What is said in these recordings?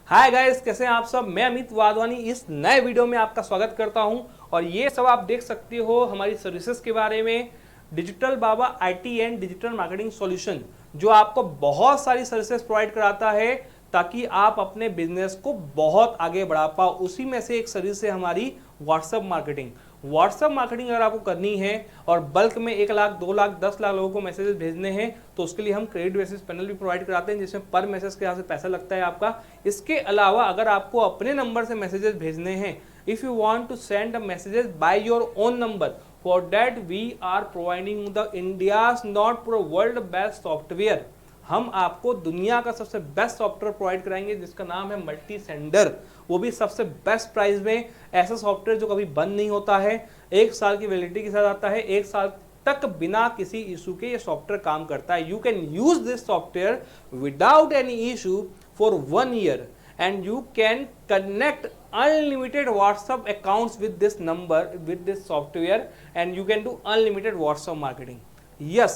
Hi guys, कैसे हैं आप सब। मैं अमित वाधवानी इस नए वीडियो में आपका स्वागत करता हूं। और ये सब आप देख सकते हो हमारी सर्विसेज के बारे में। Digital Baba IT and digital marketing solution जो आपको बहुत सारी सर्विसेज प्रोवाइड कराता है ताकि आप अपने बिजनेस को बहुत आगे बढ़ा पाओ। उसी में से एक सर्विस है हमारी व्हाट्सएप मार्केटिंग। व्हाट्सएप मार्केटिंग अगर आपको करनी है और बल्क में 1 लाख 2 लाख 10 लाख लोगों को मैसेजेस भेजने हैं तो उसके लिए हम क्रेडिट बेसिस पैनल भी प्रोवाइड कराते हैं जिसमें पर मैसेज के हिसाब से पैसा लगता है आपका। इसके अलावा अगर आपको अपने नंबर से मैसेजेस भेजने हैं, if you want to send a messages by your own number, for that we are providing the India's not pro world best software. हम आपको दुनिया का सबसे बेस्ट सॉफ्टवेयर प्रोवाइड कराएंगे जिसका नाम है मल्टी सेंडर, वो भी सबसे बेस्ट प्राइस में। ऐसा सॉफ्टवेयर जो कभी बंद नहीं होता है, 1 साल की वैलिडिटी के साथ आता है, 1 साल तक बिना किसी इशू के ये सॉफ्टवेयर काम करता है। You can use this software without any issue for 1 year and you can connect unlimited WhatsApp accounts with this number, with this software, and you can do unlimited WhatsApp marketing. Yes,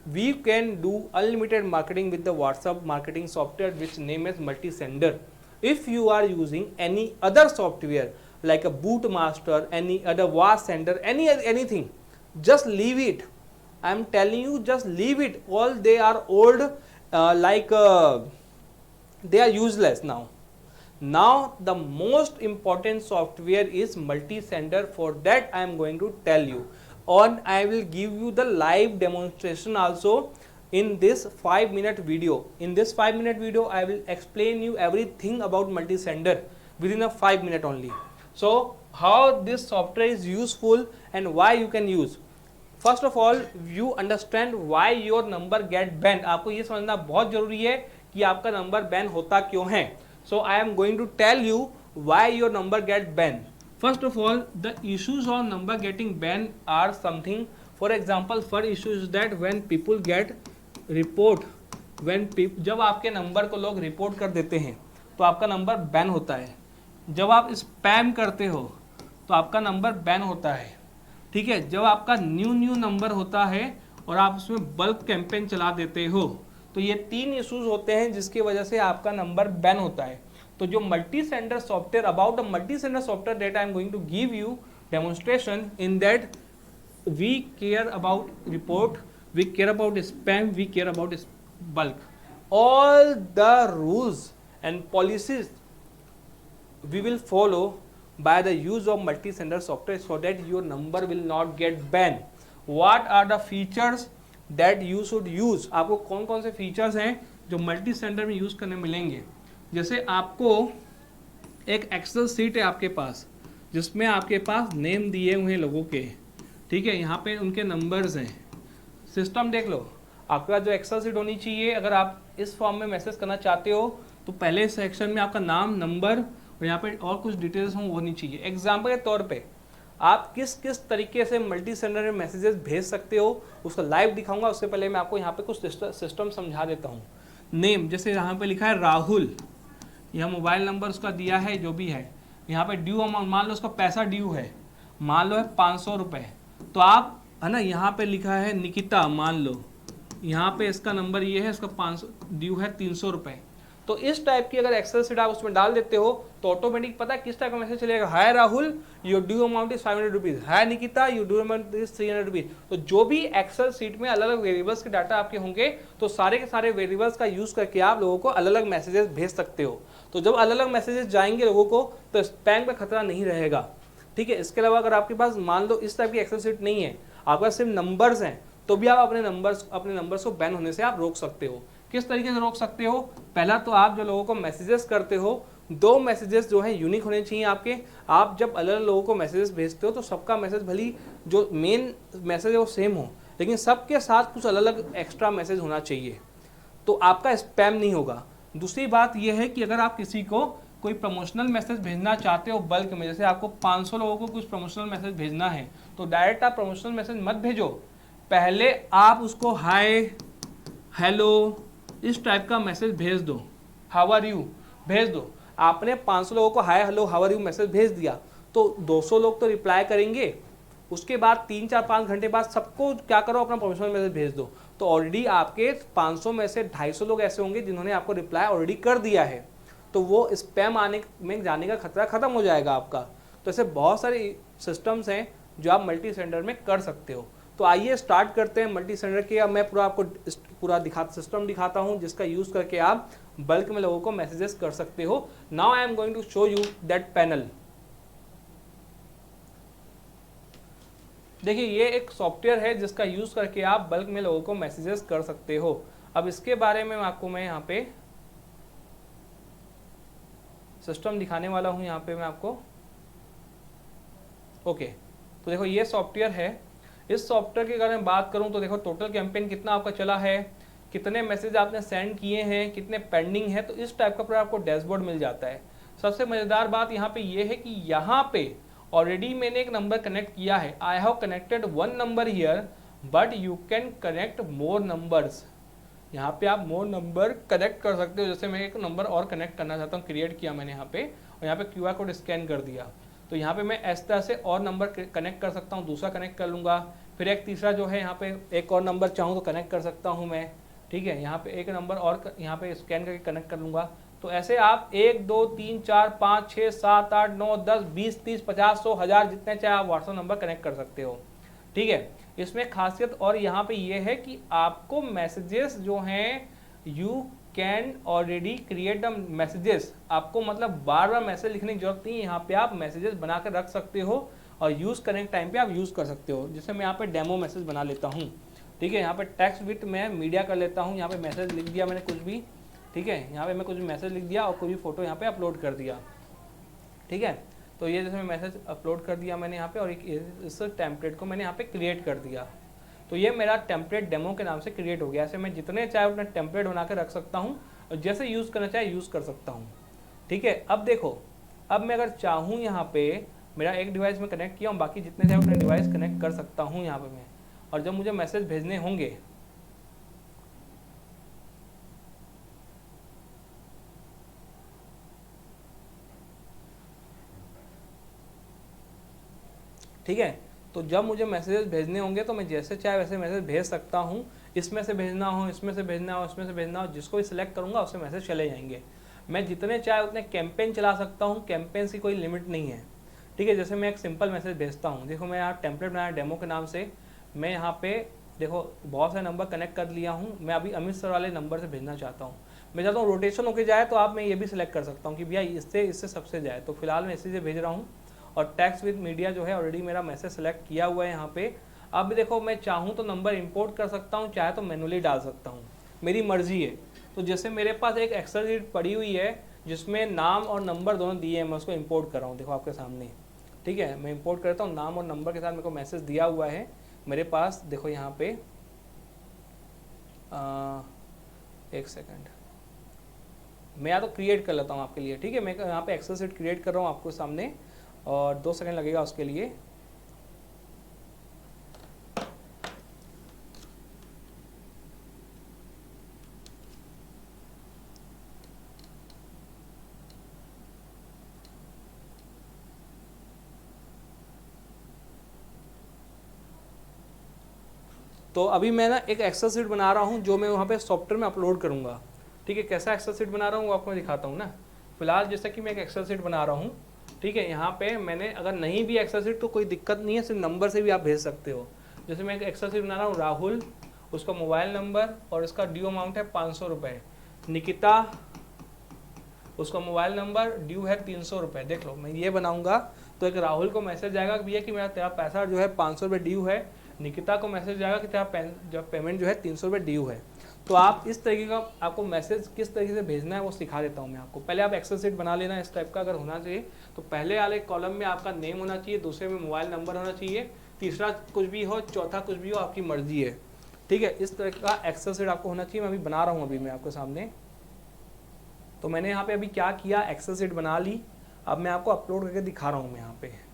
we can do unlimited marketing with the WhatsApp marketing software which name is Multisender. If you are using any other software like a Bootmaster, any other WAS sender, anything, just leave it. I am telling you, just leave it. All they are old, they are useless now. Now the most important software is Multisender. For that I am going to tell you, and I will give you the live demonstration also in this 5-minute video. In this 5-minute video I will explain you everything about Multisender within a 5 minute only. So how this software is useful and why you can use. First of all, you understand why your number get banned. आपको ये समझना बहुत जरूरी है कि आपका number ban होता क्यों है। So I am going to tell you why your number get banned. First of all, the issues on number getting banned are something. For example, first issue is that when people get report, जब आपके number को लोग report कर देते हैं तो आपका number ban होता है। जब आप स्पैम करते हो तो आपका नंबर बैन होता है। ठीक है, जब आपका न्यू नंबर होता है और आप उसमें बल्क कैंपेन चला देते हो तो ये 3 इश्यूज होते हैं जिसकी वजह से आपका नंबर बैन होता है। तो जो multi sender software, about the multi sender software that I am going to give you demonstration, in that we care about report, we care about spam, we care about bulk, all the rules and policies we will follow by the use of multi-sender software so that your number will not get banned. What are the features that you should use? आपको कौन कौन से features हैं जो multi sender में use करने मिलेंगे। जैसे आपको एक एक्सेल सीट है आपके पास जिसमें आपके पास नेम दिए हुए हैं लोगों के। ठीक है, यहाँ पे उनके नंबर्स हैं। सिस्टम देख लो, आपका जो एक्सेल सीट होनी चाहिए, अगर आप इस फॉर्म में मैसेज करना चाहते हो तो पहले सेक्शन में आपका नाम, नंबर और यहाँ पे और कुछ डिटेल्स होनी चाहिए। एग्जाम्पल के तौर पे आप किस किस तरीके से मल्टी सेंडर में मैसेजेस भेज सकते हो उसका लाइव दिखाऊंगा। उससे पहले मैं आपको यहाँ पे कुछ सिस्टम समझा देता हूँ। नेम, जैसे यहाँ पे लिखा है राहुल, यह मोबाइल नंबर उसका दिया है जो भी है। यहाँ पे ड्यू अमाउंट, मान लो उसका पैसा ड्यू है, मान लो है 500 रुपये, तो आप है ना, यहाँ पे लिखा है निकिता, मान लो यहाँ पे इसका नंबर ये है, इसका 500 ड्यू है 300 रुपये। तो इस टाइप की अगर एक्सेल सीट आप उसमें डाल देते हो तो ऑटोमेटिक पता है किस टाइप का मैसेज चलेगा। Hi Rahul, your due amount is 500 rupees. Hi Nikita, your due amount is 300 rupees. तो जो भी एक्सेल सीट में अलग अलग वेरिएबल्स के डाटा आपके होंगे तो सारे के सारे वेरिएबल्स का यूज करके आप लोगों को अलग अलग मैसेजेस भेज सकते हो। तो जब अलग अलग मैसेजेस जाएंगे लोगों को तो स्पैम का खतरा नहीं रहेगा। ठीक है, इसके अलावा अगर आपके पास मान लो इस टाइप की एक्सेल सीट नहीं है, आपके पास सिर्फ नंबर्स हैं, तो भी आप अपने नंबर्स को बैन होने से आप रोक सकते हो। किस तरीके से रोक सकते हो? पहला तो आप जो लोगों को मैसेजेस करते हो, 2 मैसेजेस जो है यूनिक होने चाहिए आपके। आप जब अलग अलग लोगों को मैसेजेस भेजते हो तो सबका मैसेज भली जो मेन मैसेज है वो सेम हो, लेकिन सबके साथ कुछ अलग अलग एक्स्ट्रा मैसेज होना चाहिए, तो आपका स्पैम नहीं होगा। दूसरी बात यह है कि अगर आप किसी को कोई प्रमोशनल मैसेज भेजना चाहते हो बल्क में, जैसे आपको 500 लोगों को कुछ प्रमोशनल मैसेज भेजना है, तो डायरेक्ट आप प्रमोशनल मैसेज मत भेजो। पहले आप उसको हाय, हेलो, इस टाइप का मैसेज भेज दो, हाउ आर यू भेज दो। आपने 500 लोगों को hi, hello, how are you message भेज दिया तो 200 लोग तो रिप्लाई करेंगे। उसके बाद 3, 4, 5 घंटे बाद सबको क्या करो, अपना प्रमोशनल मैसेज भेज दो। तो ऑलरेडी आपके 500 में से 250 लोग ऐसे होंगे जिन्होंने आपको रिप्लाई ऑलरेडी कर दिया है। तो वो स्पैम आने में जाने का खतरा ख़त्म हो जाएगा आपका। तो ऐसे बहुत सारे सिस्टम्स हैं जो आप मल्टी सेंडर में कर सकते हो। तो आइए स्टार्ट करते हैं मल्टी सेंडर के। अब मैं पूरा आपको पूरा सिस्टम दिखाता हूँ जिसका यूज़ करके आप बल्क में लोगों को मैसेजेस कर सकते हो। Now I am going to show you that panel. देखिए ये एक सॉफ्टवेयर है जिसका यूज़ करके आप बल्क में लोगों को मैसेजेस कर सकते हो। अब इसके बारे में आपको मैं यहाँ पे सिस्टम दिखाने वाला हूँ। यहाँ पे मैं आपको ओके तो देखो ये सॉफ्टवेयर है। इस सॉफ्टवेयर के बारे में बात करूँ तो देखो टोटल कैंपेन कितना आपका चला है, कितने मैसेज आपने सेंड किए हैं, कितने पेंडिंग है, तो इस टाइप का पूरा आपको डैशबोर्ड मिल जाता है। सबसे मज़ेदार बात यहाँ पे ये है कि यहाँ पे ऑलरेडी मैंने एक नंबर कनेक्ट किया है। I have connected 1 number here but you can connect more numbers. यहाँ पे आप मोर नंबर कनेक्ट कर सकते हो। जैसे मैं एक नंबर और कनेक्ट करना चाहता हूँ, क्रिएट किया मैंने यहाँ पे और यहाँ पे QR कोड स्कैन कर दिया। तो यहाँ पे मैं इस तरह से और नंबर कनेक्ट कर सकता हूँ, दूसरा कनेक्ट कर लूँगा, फिर एक तीसरा जो है यहाँ पे एक और नंबर चाहूँ तो कनेक्ट कर सकता हूँ मैं। ठीक है, यहाँ पे एक नंबर और यहाँ पे स्कैन करके कनेक्ट कर लूँगा। तो ऐसे आप 1 2 3 4 5 6 7 8 9 10 20 30 50 100 1000 जितने चाहे आप व्हाट्सएप नंबर कनेक्ट कर सकते हो। ठीक है, इसमें खासियत और यहाँ पे ये है कि आपको मैसेजेस जो हैं you can already create the messages. आपको मतलब बार बार मैसेज लिखने की जरूरत नहीं है। यहाँ पे आप मैसेजेस बना कर रख सकते हो और यूज़ करने के टाइम पे आप यूज़ कर सकते हो। जैसे मैं यहाँ पे डेमो मैसेज बना लेता हूँ। ठीक है, यहाँ पे टेक्स्ट विथ मैं मीडिया कर लेता हूँ। यहाँ पे मैसेज लिख दिया मैंने कुछ भी। ठीक है, यहाँ पे मैं कुछ मैसेज लिख दिया और कोई भी फोटो यहाँ पे अपलोड कर दिया। ठीक है, तो ये जैसे मैं मैसेज अपलोड कर दिया मैंने यहाँ पे और इस टेम्पलेट को मैंने यहाँ पे क्रिएट कर दिया। तो ये मेरा टेम्पलेट डेमो के नाम से क्रिएट हो गया। ऐसे मैं जितने चाहे उतने टेम्पलेट बना के रख सकता हूँ और जैसे यूज़ करना चाहे यूज़ कर सकता हूँ। ठीक है, अब देखो, अब मैं अगर चाहूँ यहाँ पे मेरा एक डिवाइस में कनेक्ट किया हूँ, बाकी जितने चाहे उतने डिवाइस कनेक्ट कर सकता हूँ यहाँ पे मैं। और जब मुझे मैसेज भेजने होंगे ठीक है, तो जब मुझे मैसेजेस भेजने होंगे तो मैं जैसे चाहे वैसे मैसेज भेज सकता हूँ। इसमें से भेजना हो, इसमें से भेजना हो, इसमें से भेजना हो, जिसको भी सिलेक्ट करूँगा उससे मैसेज चले जाएंगे। मैं जितने चाहे उतने कैंपेन चला सकता हूँ, कैंपेन की कोई लिमिट नहीं है। ठीक है, जैसे मैं एक सिंपल मैसेज भेजता हूँ। देखो मैं यहाँ टेम्पलेट बनाया डेमो के नाम से। मैं यहाँ पे देखो बहुत सारे नंबर कनेक्ट कर लिया हूँ। मैं अभी अमित सर वाले नंबर से भेजना चाहता हूँ। मैं चाहता हूँ रोटेशन होके जाए, तो आप मैं ये भी सिलेक्ट कर सकता हूँ कि भैया इससे इससे सबसे जाए। तो फिलहाल मैं इसी से भेज रहा हूँ और टेक्स्ट विद मीडिया जो है ऑलरेडी मेरा मैसेज सेलेक्ट किया हुआ है यहाँ पे। अब देखो मैं चाहूँ तो नंबर इंपोर्ट कर सकता हूँ, चाहे तो मैनुअली डाल सकता हूँ, मेरी मर्जी है। तो जैसे मेरे पास एक एक्सेल शीट पड़ी हुई है जिसमें नाम और नंबर दोनों दिए हैं, मैं उसको इंपोर्ट कर रहा हूँ। देखो आपके सामने। ठीक है, मैं इंपोर्ट करता हूँ, नाम और नंबर के साथ मेरे को मैसेज दिया हुआ है मेरे पास। देखो यहाँ पे एक सेकेंड, मैं या तो क्रिएट कर लेता हूँ आपके लिए। ठीक है, मैं यहाँ पे एक्सेल शीट क्रिएट कर रहा हूँ आपको सामने और 2 सेकंड लगेगा उसके लिए। तो अभी मैं ना एक एक्सेल शीट बना रहा हूँ जो मैं वहाँ पे सॉफ्टवेयर में अपलोड करूँगा। ठीक है, कैसा एक्सेल शीट बना रहा हूँ वो आपको दिखाता हूँ ना। फिलहाल जैसे कि मैं एक एक्सेल शीट बना रहा हूँ। ठीक है, यहाँ पे मैंने अगर नहीं भी एक्सेल शीट तो कोई दिक्कत नहीं है, सिर्फ नंबर से भी आप भेज सकते हो। जैसे मैं एक एक्सेल शीट बना रहा हूँ, राहुल, उसका मोबाइल नंबर और इसका ड्यू अमाउंट है 500 रुपये। निकिता, उसका मोबाइल नंबर, ड्यू है 300 रुपये। देख लो, मैं ये बनाऊंगा तो एक राहुल को मैसेज जाएगा कि भैया कि मेरा तेरा पैसा जो है 500 रुपये ड्यू है। निकिता को मैसेज जाएगा कि तेरा जो पेमेंट जो है 300 रुपये ड्यू है। तो आप इस तरीके का आपको मैसेज किस तरीके से भेजना है वो सिखा देता हूँ मैं आपको। पहले आप एक्सेल शीट बना लेना इस टाइप का अगर होना चाहिए। तो पहले वाले कॉलम में आपका नेम होना चाहिए, दूसरे में मोबाइल नंबर होना चाहिए, तीसरा कुछ भी हो, चौथा कुछ भी हो, आपकी मर्जी है। ठीक है, इस तरह का एक्सेल शीट आपको होना चाहिए। मैं अभी बना रहा हूँ अभी मैं आपके सामने। तो मैंने यहाँ पे अभी क्या किया, एक्सेल शीट बना ली। अब मैं आपको अपलोड करके दिखा रहा हूँ मैं यहाँ पे।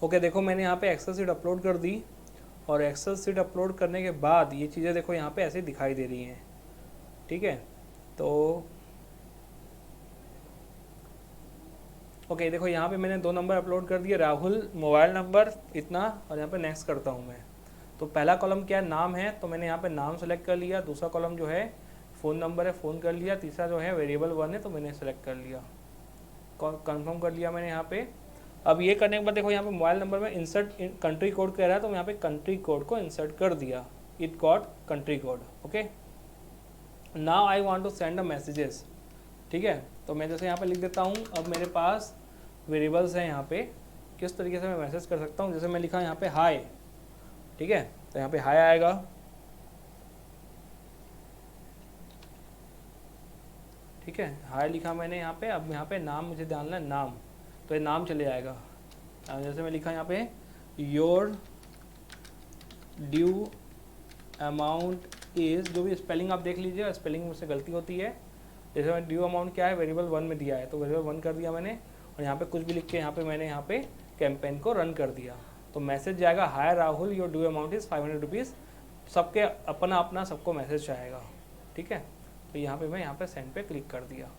ओके देखो मैंने यहाँ पे एक्सेल शीट अपलोड कर दी, और एक्सेल शीट अपलोड करने के बाद ये चीज़ें देखो यहाँ पे ऐसे दिखाई दे रही हैं, ठीक है। तो ओके देखो यहाँ पे मैंने 2 नंबर अपलोड कर दिए, राहुल मोबाइल नंबर इतना, और यहाँ पे नेक्स्ट करता हूँ मैं। तो पहला कॉलम क्या है, नाम है, तो मैंने यहाँ पे नाम सेलेक्ट कर लिया। दूसरा कॉलम जो है फ़ोन नंबर है, फ़ोन कर लिया। तीसरा जो है वेरिएबल 1 है, तो मैंने सेलेक्ट कर लिया, कंफर्म कर लिया मैंने यहाँ पे। अब ये करने के बाद देखो यहाँ पे मोबाइल नंबर में इंसर्ट कंट्री कोड कह रहा है, तो मैं यहाँ पे कंट्री कोड को इंसर्ट कर दिया, it got country code. Okay, now I want to send a messages, ठीक है। तो मैं जैसे यहाँ पे लिख देता हूँ, अब मेरे पास वेरिएबल्स हैं यहाँ पे, किस तरीके से मैं मैसेज कर सकता हूँ। जैसे मैं लिखा यहाँ पे हाय, ठीक है, तो यहाँ पे हाय आएगा, ठीक है, हाय लिखा मैंने यहाँ पे। अब यहाँ पे नाम मुझे डालना है, नाम, तो ये नाम चले आएगा। जैसे मैं लिखा यहाँ पे योर ड्यू अमाउंट इज, जो भी स्पेलिंग आप देख लीजिए, स्पेलिंग मुझसे गलती होती है। जैसे मैं ड्यू अमाउंट क्या है, वेरिएबल 1 में दिया है, तो वेरिएबल 1 कर दिया मैंने, और यहाँ पे कुछ भी लिख के यहाँ पे मैंने यहाँ पे कैंपेन को रन कर दिया। तो मैसेज जाएगा, hi Rahul your due amount is 500 rupees. सबके अपना अपना सबको मैसेज आएगा, ठीक है। तो यहाँ पे मैं यहाँ पे सेंड पे क्लिक कर दिया,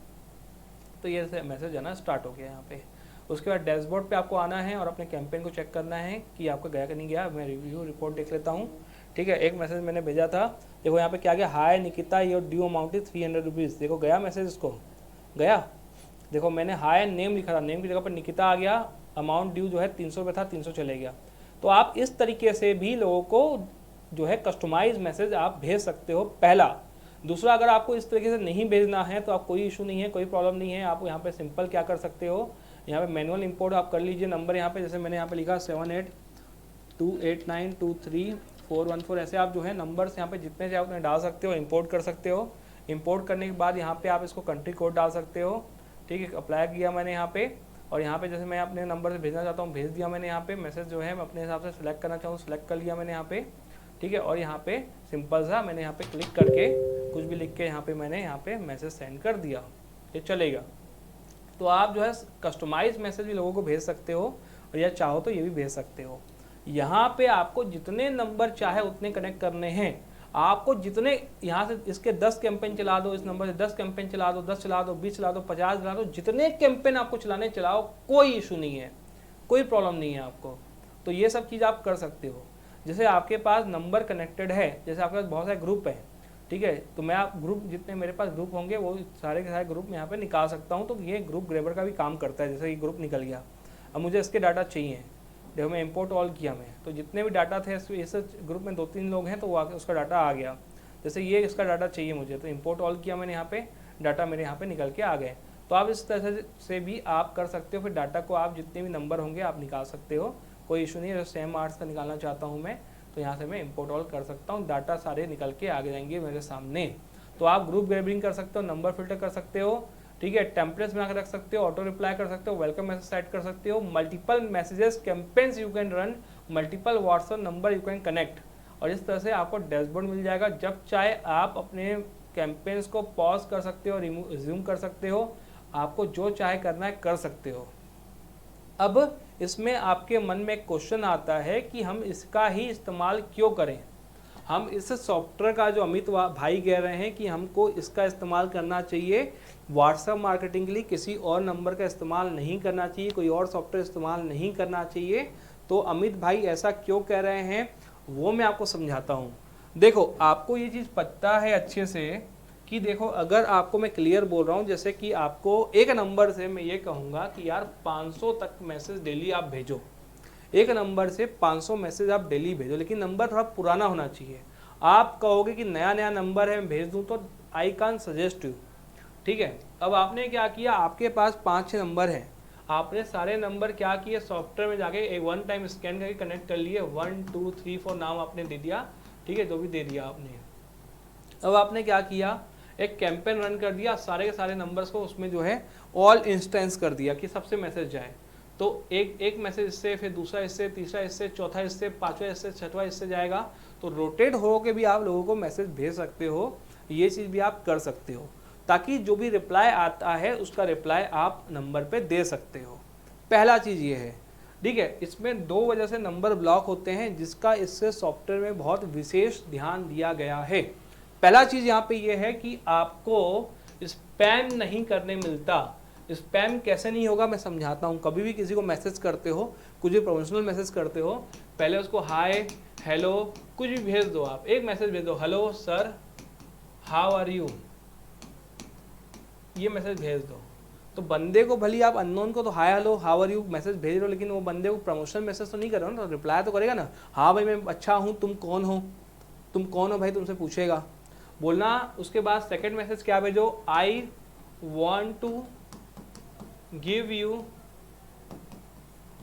तो ये मैसेज आना स्टार्ट हो गया यहाँ पे। उसके बाद डैशबोर्ड पे आपको आना है और अपने कैंपेन को चेक करना है कि आपका गया कि नहीं गया। मैं रिव्यू रिपोर्ट देख लेता हूँ, ठीक है। एक मैसेज मैंने भेजा था, देखो यहाँ पे क्या गया, hi Nikita your due amount is 300 rupees. देखो गया मैसेज, इसको गया। देखो मैंने हाय नेम लिखा था, नेम की जगह पर निकिता आ गया, अमाउंट ड्यू जो है 300 रुपये था, 300 चले गया। तो आप इस तरीके से भी लोगों को जो है कस्टमाइज मैसेज आप भेज सकते हो, पहला। दूसरा, अगर आपको इस तरीके से नहीं भेजना है तो आप कोई इशू नहीं है, कोई प्रॉब्लम नहीं है। आप यहाँ पे सिंपल क्या कर सकते हो, यहाँ पे मैनुअल इंपोर्ट आप कर लीजिए नंबर यहाँ पे। जैसे मैंने यहाँ पे लिखा 7828923414, ऐसे आप जो है नंबर्स यहाँ पे जितने चाहे उतने डाल सकते हो, इंपोर्ट कर सकते हो। इंपोर्ट करने के बाद यहाँ पे आप इसको कंट्री कोड डाल सकते हो, ठीक है। अप्लाई किया मैंने यहाँ पे, और यहाँ पे जैसे मैं अपने नंबर से भेजना चाहता हूँ भेज दिया मैंने यहाँ पे। मैसेज जो है मैं अपने हिसाब से सिलेक्ट करना चाहूँ, सिलेक्ट कर लिया मैंने यहाँ पे, ठीक है। और यहाँ पे सिंपल सा मैंने यहाँ पे क्लिक करके कुछ भी लिख के यहाँ पे मैंने यहाँ पे मैसेज सेंड कर दिया, ये चलेगा। तो आप जो है कस्टमाइज मैसेज भी लोगों को भेज सकते हो, और या चाहो तो ये भी भेज सकते हो। यहाँ पे आपको जितने नंबर चाहे उतने कनेक्ट करने हैं। आपको जितने यहाँ से इसके 10 कैंपेन चला दो, इस नंबर से 10 कैंपेन चला दो, 10 चला दो, 20 चला दो, 50 चला दो, जितने कैंपेन आपको चलाने चलाओ, कोई इशू नहीं है, कोई प्रॉब्लम नहीं है आपको। तो ये सब चीज़ आप कर सकते हो। जैसे आपके पास नंबर कनेक्टेड है, जैसे आपके पास बहुत सारे ग्रुप हैं, ठीक है, तो मैं आप ग्रुप जितने मेरे पास ग्रुप होंगे वो सारे के सारे ग्रुप में यहाँ पे निकाल सकता हूँ। तो ये ग्रुप ग्रेबर का भी काम करता है। जैसे ये ग्रुप निकल गया, अब मुझे इसके डाटा चाहिए, देखो मैं इंपोर्ट ऑल किया मैं, तो जितने भी डाटा थे इस ग्रुप में 2-3 लोग हैं तो वो उसका डाटा आ गया। जैसे ये इसका डाटा चाहिए मुझे, तो इंपोर्ट ऑल किया मैंने, यहाँ पे डाटा मेरे यहाँ पे निकल के आ गए। तो आप इस तरह से भी आप कर सकते हो। फिर डाटा को आप जितने भी नंबर होंगे आप निकाल सकते हो, कोई इशू नहीं है। सेम आर्ट्स का निकालना चाहता हूँ मैं, तो यहाँ से मैं इंपोर्ट ऑल कर सकता हूँ, डाटा सारे निकल के आ जाएंगे मेरे सामने। तो आप ग्रुप ग्रेबिंग कर सकते हो, नंबर फिल्टर कर सकते हो, ठीक है, टेम्पलेट्स बना कर रख सकते हो, ऑटो रिप्लाई कर सकते हो, वेलकम मैसेज सेट कर सकते हो, multiple messages campaigns you can run, multiple WhatsApp number you can connect. और इस तरह से आपको डैशबोर्ड मिल जाएगा। जब चाहे आप अपने कैंपेन्स को पॉज कर सकते हो, रिज्यूम कर सकते हो, आपको जो चाहे करना है कर सकते हो। अब इसमें आपके मन में एक क्वेश्चन आता है कि हम इसका ही इस्तेमाल क्यों करें। हम इस सॉफ्टवेयर का, जो अमित भाई कह रहे हैं कि हमको इसका इस्तेमाल करना चाहिए व्हाट्सएप मार्केटिंग के लिए, किसी और नंबर का इस्तेमाल नहीं करना चाहिए, कोई और सॉफ्टवेयर इस्तेमाल नहीं करना चाहिए। तो अमित भाई ऐसा क्यों कह रहे हैं वो मैं आपको समझाता हूँ। देखो आपको ये चीज़ पता है अच्छे से कि देखो, अगर आपको मैं क्लियर बोल रहा हूँ, जैसे कि आपको एक नंबर से मैं ये कहूँगा कि यार 500 तक मैसेज डेली आप भेजो, एक नंबर से 500 मैसेज आप डेली भेजो, लेकिन नंबर थोड़ा पुराना होना चाहिए। आप कहोगे कि नया नया नंबर है मैं भेज दूँ, तो आई कैन सजेस्ट यू, ठीक है। अब आपने क्या किया, आपके पास 5-6 नंबर हैं, आपने सारे नंबर क्या किए, सॉफ्टवेयर में जाके एक वन टाइम स्कैन करके कनेक्ट कर लिए, 1 2 3 4 नाम आपने दे दिया, ठीक है, जो भी दे दिया आपने। अब आपने क्या किया, एक कैंपेन रन कर दिया, सारे के सारे नंबर्स को उसमें जो है ऑल इंस्टेंस कर दिया कि सबसे मैसेज जाए। तो एक मैसेज इससे, फिर दूसरा इससे, तीसरा इससे, चौथा इससे, पांचवा इससे, छठवा इससे जाएगा। तो रोटेट हो के भी आप लोगों को मैसेज भेज सकते हो, ये चीज़ भी आप कर सकते हो। ताकि जो भी रिप्लाई आता है उसका रिप्लाई आप नंबर पे दे सकते हो। पहला चीज़ ये है, ठीक है। इसमें दो वजह से नंबर ब्लॉक होते हैं, जिसका इससे सॉफ्टवेयर में बहुत विशेष ध्यान दिया गया है। पहला चीज़ यहाँ पे ये है कि आपको स्पैम नहीं करने मिलता। स्पैम कैसे नहीं होगा मैं समझाता हूँ। कभी भी किसी को मैसेज करते हो, कुछ भी प्रोफेशनल मैसेज करते हो, पहले उसको हाय, हेलो कुछ भी भेज दो। आप एक मैसेज भेज दो, hello sir how are you, ये मैसेज भेज दो। तो बंदे को भली आप अननोन को तो hi hello how are you message भेज रहे हो, लेकिन वो बंदे को प्रमोशनल मैसेज तो नहीं कर रहे हो ना, तो रिप्लाई तो करेगा ना, हाँ भाई मैं अच्छा हूँ, तुम कौन हो, तुम कौन हो भाई, तुमसे पूछेगा बोलना। उसके बाद सेकंड मैसेज क्या भेजो, I want to give you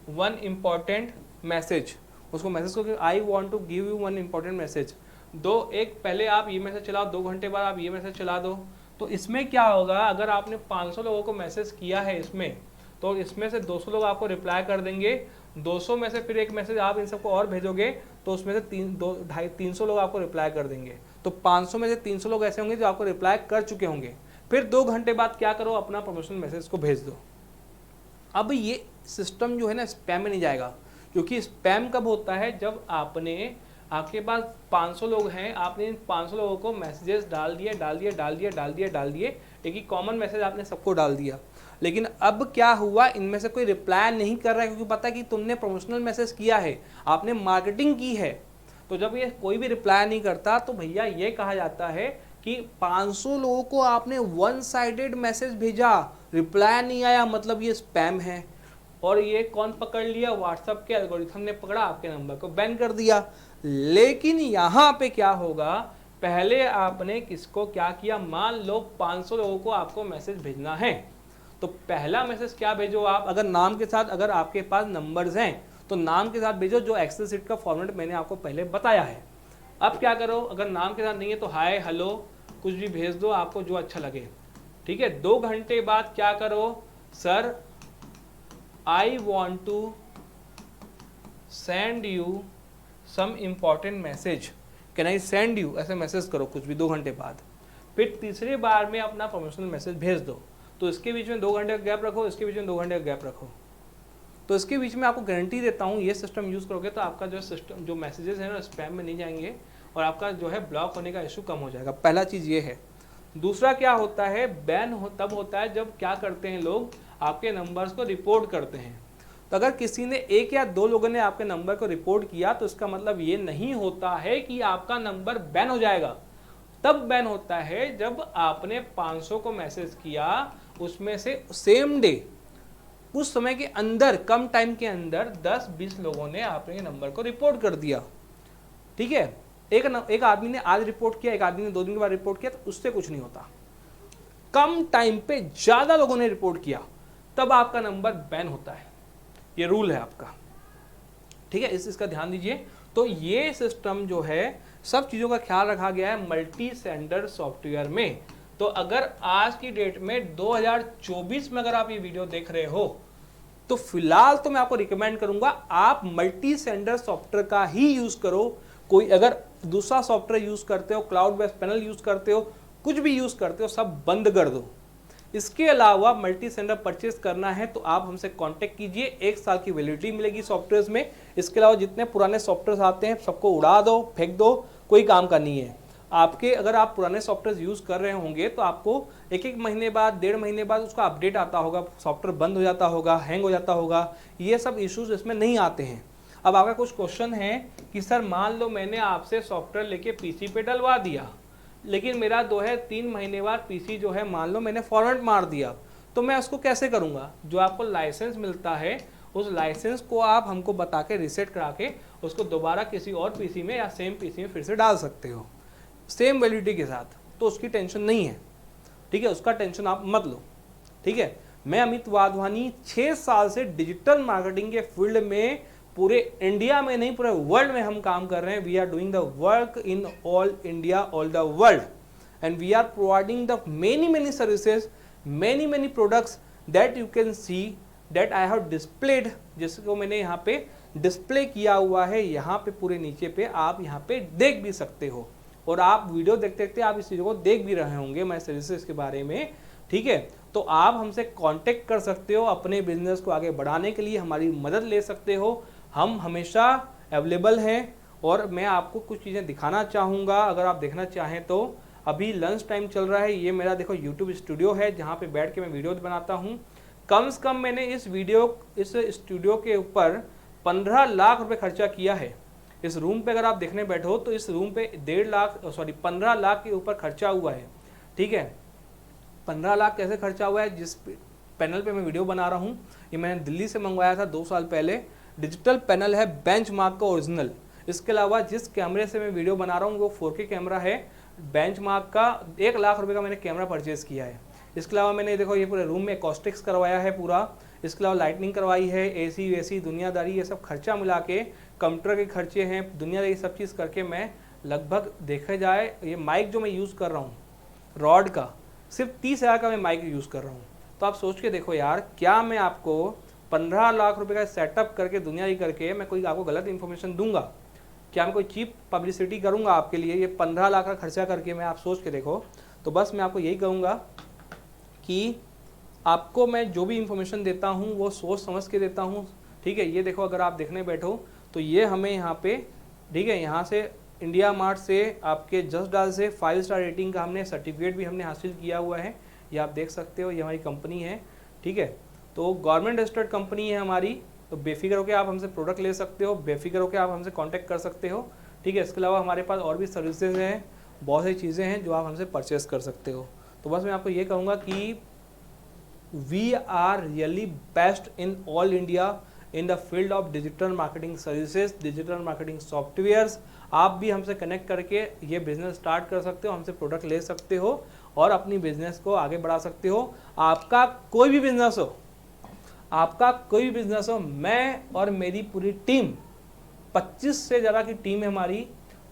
one important message. उसको मैसेज को I want to give you one important message दो। एक पहले आप ये मैसेज चलाओ, 2 घंटे बाद आप ये मैसेज चला दो। तो इसमें क्या होगा, अगर आपने 500 लोगों को मैसेज किया है इसमें, तो इसमें से 200 लोग आपको रिप्लाई कर देंगे। 200 में से फिर एक मैसेज आप इन सबको और भेजोगे, तो उसमें से 300 लोग आपको रिप्लाई कर देंगे। तो 500 में से 300 लोग ऐसे होंगे जो आपको रिप्लाई कर चुके होंगे। फिर 2 घंटे बाद क्या करो, अपना प्रमोशनल मैसेज को भेज दो। अब ये सिस्टम जो है ना स्पैम में नहीं जाएगा, क्योंकि स्पैम कब होता है, जब आपके पास 500 लोग हैं, आपने इन 500 लोगों को मैसेजेस डाल दिए, एक ही कॉमन मैसेज आपने सबको डाल दिया। लेकिन अब क्या हुआ, इनमें से कोई रिप्लाई नहीं कर रहा है, क्योंकि पता है कि तुमने प्रमोशनल मैसेज किया है, आपने मार्केटिंग की है। तो जब ये कोई भी रिप्लाई नहीं करता, तो भैया ये कहा जाता है कि 500 लोगों को आपने वन साइडेड मैसेज भेजा, रिप्लाई नहीं आया, मतलब ये स्पैम है। और ये कौन पकड़ लिया, व्हाट्सएप के एल्गोरिथम ने पकड़ा, आपके नंबर को बैन कर दिया। लेकिन यहाँ पे क्या होगा, पहले आपने किसको क्या किया, मान लो 500 लोगों को आपको मैसेज भेजना है, तो पहला मैसेज क्या भेजो आप, अगर नाम के साथ, अगर आपके पास नंबर्स हैं तो नाम के साथ भेजो, जो एक्सेल शीट का फॉर्मेट मैंने आपको पहले बताया है। अब क्या करो, अगर नाम के साथ नहीं है तो हाय हेलो कुछ भी भेज दो, आपको जो अच्छा लगे, ठीक है। 2 घंटे बाद क्या करो, sir I want to send you some important message, can I send you, ऐसे मैसेज करो कुछ भी 2 घंटे बाद। फिर तीसरी बार में अपना प्रमोशनल मैसेज भेज दो। तो इसके बीच में 2 घंटे का गैप रखो, इसके बीच में 2 घंटे का गैप रखो। तो इसके बीच में आपको गारंटी देता हूँ, ये सिस्टम यूज़ करोगे तो आपका जो सिस्टम, जो मैसेजेस हैं ना स्पैम में नहीं जाएंगे, और आपका जो है ब्लॉक होने का इशू कम हो जाएगा। पहला चीज़ ये है। दूसरा क्या होता है, बैन तब होता है जब क्या करते हैं लोग, आपके नंबर्स को रिपोर्ट करते हैं। तो अगर किसी ने 1 या 2 लोगों ने आपके नंबर को रिपोर्ट किया, तो इसका मतलब ये नहीं होता है कि आपका नंबर बैन हो जाएगा। तब बैन होता है जब आपने 500 को मैसेज किया, उसमें से सेम डे, उस समय के अंदर, कम टाइम के अंदर 10-20 लोगों ने आपके नंबर को रिपोर्ट कर दिया, ठीक है। एक आदमी ने आज रिपोर्ट किया, एक आदमी ने 2 दिन के बाद रिपोर्ट किया, तो उससे कुछ नहीं होता। कम टाइम पे ज्यादा लोगों ने रिपोर्ट किया, तब आपका नंबर बैन होता है। ये रूल है आपका, ठीक है। इसका ध्यान दीजिए। तो ये सिस्टम जो है, सब चीज़ों का ख्याल रखा गया है मल्टी सेंडर सॉफ्टवेयर में। तो अगर आज की डेट में 2024 में अगर आप ये वीडियो देख रहे हो, तो फिलहाल तो मैं आपको रिकमेंड करूंगा आप मल्टी सेंडर सॉफ्टवेयर का ही यूज करो। कोई अगर दूसरा सॉफ्टवेयर यूज करते हो, क्लाउड बेस्ड पैनल यूज करते हो, कुछ भी यूज करते हो, सब बंद कर दो। इसके अलावा मल्टी सेंडर परचेज करना है तो आप हमसे कांटेक्ट कीजिए, 1 साल की वैलिडिटी मिलेगी सॉफ्टवेयर में। इसके अलावा जितने पुराने सॉफ्टवेयर आते हैं सबको उड़ा दो, फेंक दो, कोई काम का नहीं है। आपके अगर आप पुराने सॉफ्टवेयर यूज़ कर रहे होंगे तो आपको 1-1 महीने बाद, 1.5 महीने बाद उसका अपडेट आता होगा, सॉफ्टवेयर बंद हो जाता होगा, हैंग हो जाता होगा, ये सब इश्यूज इसमें नहीं आते हैं। अब आपका कुछ क्वेश्चन है कि सर मान लो मैंने आपसे सॉफ्टवेयर लेके पीसी पे डलवा दिया, लेकिन मेरा 2-3 महीने बाद पीसी जो है मान लो मैंने फॉर्मेट मार दिया, तो मैं उसको कैसे करूँगा। जो आपको लाइसेंस मिलता है, उस लाइसेंस को आप हमको बता के रीसेट करा के उसको दोबारा किसी और पीसी में या सेम पीसी में फिर से डाल सकते हो, सेम वैलिडिटी के साथ। तो उसकी टेंशन नहीं है, ठीक है, उसका टेंशन आप मत लो, ठीक है। मैं अमित वाधवानी 6 साल से डिजिटल मार्केटिंग के फील्ड में, पूरे इंडिया में नहीं पूरे वर्ल्ड में हम काम कर रहे हैं। We are doing the work in all India, all the world, and we are providing the many services, many products that you can see, that I have displayed, जिसको मैंने यहाँ पे डिस्प्ले किया हुआ है, यहाँ पे पूरे नीचे पे आप यहाँ पे देख भी सकते हो। और आप वीडियो देखते देखते आप इस चीज़ को देख भी रहे होंगे मैं सर्विसेज के बारे में, ठीक है। तो आप हमसे कांटेक्ट कर सकते हो, अपने बिजनेस को आगे बढ़ाने के लिए हमारी मदद ले सकते हो। हम हमेशा अवेलेबल हैं और मैं आपको कुछ चीज़ें दिखाना चाहूँगा अगर आप देखना चाहें तो। अभी लंच टाइम चल रहा है, ये मेरा देखो यूट्यूब स्टूडियो है जहाँ पे बैठ के मैं वीडियो बनाता हूँ। कम से कम मैंने इस स्टूडियो के ऊपर 15 लाख रुपए खर्चा किया है। इस रूम पे अगर आप देखने बैठो तो इस रूम पे 15 लाख के ऊपर खर्चा हुआ है, ठीक है। 15 लाख कैसे खर्चा हुआ है? जिस पैनल पे मैं वीडियो बना रहा हूँ ये मैंने दिल्ली से मंगवाया था 2 साल पहले। डिजिटल पैनल है, बेंचमार्क का ओरिजिनल। इसके अलावा जिस कैमरे से मैं वीडियो बना रहा हूँ वो 4K कैमरा है, बेंचमार्क का। 1 लाख रुपए का मैंने कैमरा परचेज़ किया है। इसके अलावा मैंने देखो ये पूरे रूम में एकॉस्टिक्स करवाया है पूरा। इसके अलावा लाइटनिंग करवाई है, एसी वेसी दुनियादारी ये सब खर्चा मिला के, कंप्यूटर के खर्चे हैं, दुनियादारी सब चीज़ करके मैं लगभग देखा जाए ये माइक जो मैं यूज़ कर रहा हूँ रॉड का, सिर्फ 30,000 का मैं माइक यूज़ कर रहा हूँ। तो आप सोच के देखो यार, क्या मैं आपको 15 लाख रुपए का सेटअप करके दुनियादारी करके मैं कोई आपको गलत इन्फॉर्मेशन दूंगा? क्या मैं कोई चीप पब्लिसिटी करूंगा आपके लिए? ये 15 लाख का खर्चा करके मैं, आप सोच के देखो। तो बस मैं आपको यही कहूँगा कि आपको मैं जो भी इंफॉर्मेशन देता हूँ वो सोच समझ के देता हूँ, ठीक है। ये देखो अगर आप देखने बैठो तो ये हमें यहाँ पे, ठीक है, यहाँ से इंडिया मार्ट से आपके जस्ट डाल से 5 स्टार रेटिंग का हमने सर्टिफिकेट भी हमने हासिल किया हुआ है। ये आप देख सकते हो, ये हमारी कंपनी है, ठीक है। तो गवर्नमेंट रजिस्टर्ड कंपनी है हमारी। तो बेफिक्र होकर आप हमसे प्रोडक्ट ले सकते हो, बेफिक्र होकर आप हमसे कांटेक्ट कर सकते हो, ठीक है। इसके अलावा हमारे पास और भी सर्विसेज हैं, बहुत सारी चीज़ें हैं जो आप हमसे परचेस कर सकते हो। तो बस मैं आपको ये कहूँगा कि we are really best in all India in the field of digital marketing services, digital marketing softwares. आप भी हमसे कनेक्ट करके ये बिजनेस स्टार्ट कर सकते हो, हमसे प्रोडक्ट ले सकते हो और अपनी बिजनेस को आगे बढ़ा सकते हो। आपका कोई भी बिजनेस हो, आपका कोई भी बिजनेस हो, मैं और मेरी पूरी टीम, 25 से ज़्यादा की टीम है हमारी,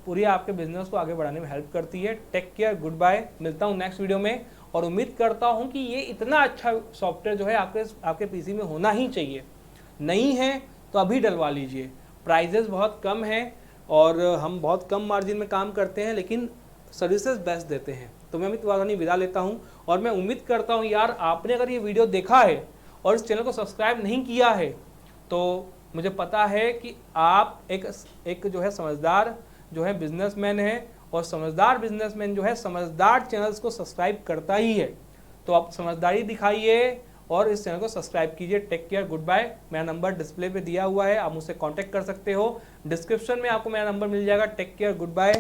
पूरी आपके बिजनेस को आगे बढ़ाने में हेल्प करती है। टेक केयर, गुड बाय, मिलता हूँ नेक्स्ट वीडियो में। और उम्मीद करता हूँ कि ये इतना अच्छा सॉफ्टवेयर जो है आपके पीसी में होना ही चाहिए। नहीं है तो अभी डलवा लीजिए। प्राइजेस बहुत कम हैं और हम बहुत कम मार्जिन में काम करते हैं, लेकिन सर्विसेज बेस्ट देते हैं। तो मैं अमित वाधवानी विदा लेता हूँ और मैं उम्मीद करता हूँ यार आपने अगर ये वीडियो देखा है और इस चैनल को सब्सक्राइब नहीं किया है तो मुझे पता है कि आप एक जो है समझदार जो है बिजनेसमैन है, और समझदार बिजनेसमैन जो है समझदार चैनल्स को सब्सक्राइब करता ही है। तो आप समझदारी दिखाइए और इस चैनल को सब्सक्राइब कीजिए। Take care, good bye. मेरा नंबर डिस्प्ले पे दिया हुआ है, आप मुझसे कांटेक्ट कर सकते हो। डिस्क्रिप्शन में आपको मेरा नंबर मिल जाएगा। Take care, good bye.